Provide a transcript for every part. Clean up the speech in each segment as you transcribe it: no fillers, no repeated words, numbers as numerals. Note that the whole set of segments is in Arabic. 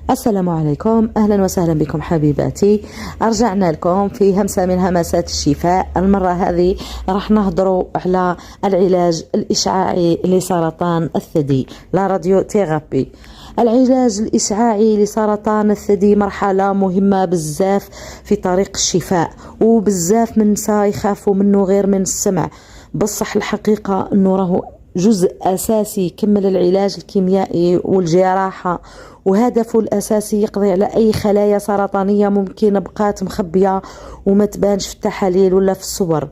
السلام عليكم، أهلا وسهلا بكم حبيباتي. رجعنا لكم في همسة من همسات الشفاء. المرة هذه راح نهضروا على العلاج الإشعاعي لسرطان الثدي، لا راديو ثيرابي. العلاج الإشعاعي لسرطان الثدي مرحلة مهمة بزاف في طريق الشفاء، وبزاف من النساء يخافوا منه غير من السمع. بصح الحقيقة أنه راهو جزء أساسي يكمل العلاج الكيميائي والجراحة، وهدفه الأساسي يقضي على أي خلايا سرطانية ممكن بقات مخبية وما تبانش في التحاليل ولا في الصور.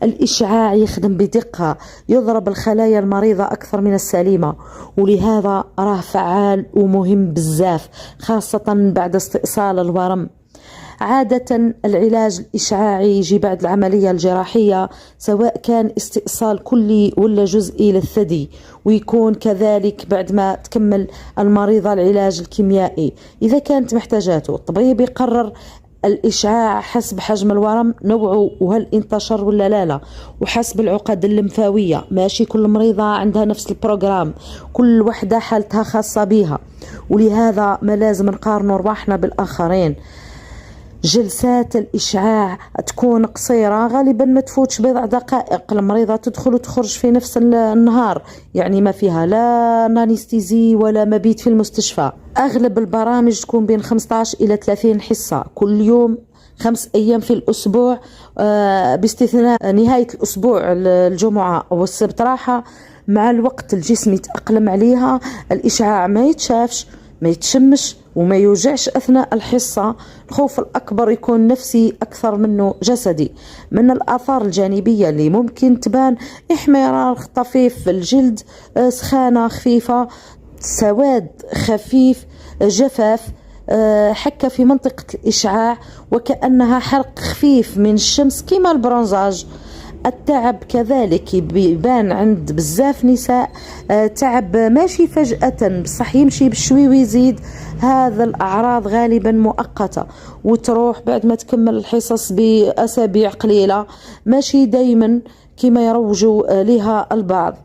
الإشعاع يخدم بدقة، يضرب الخلايا المريضة أكثر من السليمة، ولهذا راه فعال ومهم بزاف، خاصة بعد استئصال الورم. عادة العلاج الإشعاعي يجي بعد العملية الجراحية، سواء كان استئصال كلي ولا جزئي للثدي، ويكون كذلك بعد ما تكمل المريضة العلاج الكيميائي. إذا كانت محتاجاته، الطبيب يقرر الإشعاع حسب حجم الورم، نوعه، وهل انتشر ولا لا، وحسب العقد الليمفاوية. ماشي كل مريضة عندها نفس البروجرام، كل وحدة حالتها خاصة بها، ولهذا ما لازم نقارنوا رواحنا بالآخرين. جلسات الإشعاع تكون قصيرة، غالبا ما تفوتش 10 دقائق. المريضة تدخل وتخرج في نفس النهار، يعني ما فيها لا نانستيزي ولا مبيت في المستشفى. أغلب البرامج تكون بين 15 إلى 30 حصة كل يوم، 5 أيام في الأسبوع، باستثناء نهاية الأسبوع الجمعة والسبت راحة. مع الوقت الجسم يتأقلم عليها، الإشعاع ما يتشافش، ما يتشمش، وما يوجعش أثناء الحصة. الخوف الأكبر يكون نفسي أكثر منه جسدي. من الآثار الجانبية اللي ممكن تبان: احمرار طفيف في الجلد، سخانة خفيفة، سواد خفيف، جفاف، حكة في منطقة الإشعاع وكأنها حرق خفيف من الشمس كما البرونزاج. التعب كذلك يبان عند بزاف نساء، تعب ماشي فجأة بصح يمشي بشوي ويزيد. هذا الأعراض غالبا مؤقتة وتروح بعد ما تكمل الحصص بأسابيع قليلة، ماشي دايما كما يروجوا لها البعض.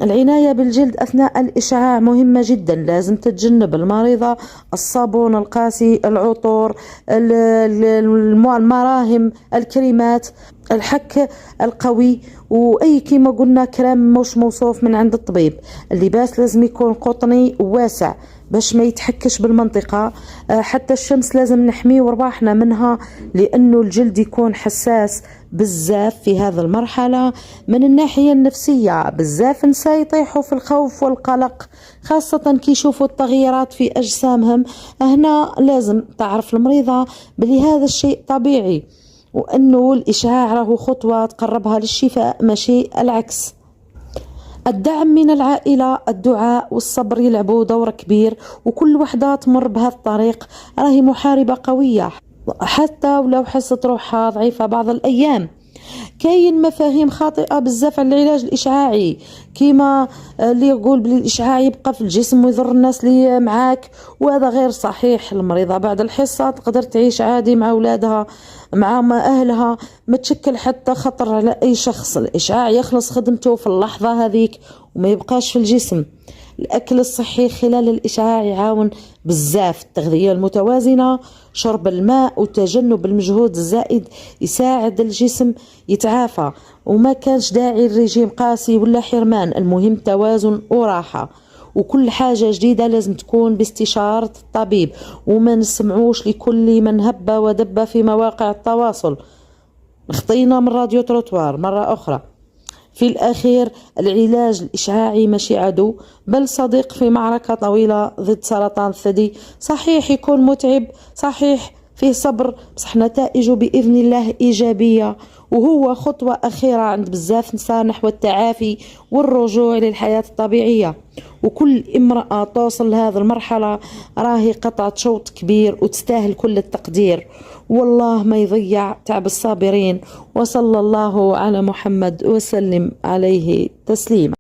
العناية بالجلد أثناء الإشعاع مهمة جدا. لازم تتجنب المريضة الصابون القاسي، العطور، المراهم، الكريمات، الحك القوي، وأي كما قلنا كرام مش موصوف من عند الطبيب. اللباس لازم يكون قطني وواسع باش ما يتحكش بالمنطقة. حتى الشمس لازم نحميه ورواحنا منها، لأنه الجلد يكون حساس بزاف في هذا المرحلة. من الناحية النفسية بزاف نساء يطيحوا في الخوف والقلق، خاصة كي يشوفوا التغييرات في أجسامهم. هنا لازم تعرف المريضة بلي هذا الشيء طبيعي، وأنه الإشعاع راهو خطوة تقربها للشفاء، ماشي العكس. الدعم من العائلة، الدعاء والصبر يلعبوا دور كبير، وكل وحدة تمر بهذا الطريق راهي محاربة قوية، حتى ولو حست روحها ضعيفة بعض الأيام. كاين مفاهيم خاطئة بزاف على العلاج الإشعاعي، كيما اللي يقول بلي الإشعاع يبقى في الجسم ويضر الناس اللي معاك، وهذا غير صحيح. المريضة بعد الحصة تقدر تعيش عادي مع أولادها، مع أهلها، ما تشكل حتى خطر على أي شخص. الإشعاع يخلص خدمته في اللحظة هذيك وما يبقاش في الجسم. الأكل الصحي خلال الإشعاع يعاون بزاف. التغذية المتوازنة، شرب الماء، وتجنب المجهود الزائد يساعد الجسم يتعافى. وما كانش داعي الرجيم قاسي ولا حرمان، المهم توازن وراحة. وكل حاجة جديدة لازم تكون باستشارة الطبيب، وما نسمعوش لكل من هب ودب في مواقع التواصل. خطينا من راديو تروتوار مرة أخرى. في الأخير، العلاج الإشعاعي ماشي عدو، بل صديق في معركة طويلة ضد سرطان الثدي. صحيح يكون متعب، صحيح فيه صبر، بصح نتائجه بإذن الله إيجابية، وهو خطوة أخيرة عند بزاف نساء نحو التعافي والرجوع للحياة الطبيعية. وكل امرأة توصل لهذه المرحلة راهي قطعت شوط كبير وتستاهل كل التقدير، والله ما يضيع تعب الصابرين. وصلى الله على محمد وسلم عليه تسليما.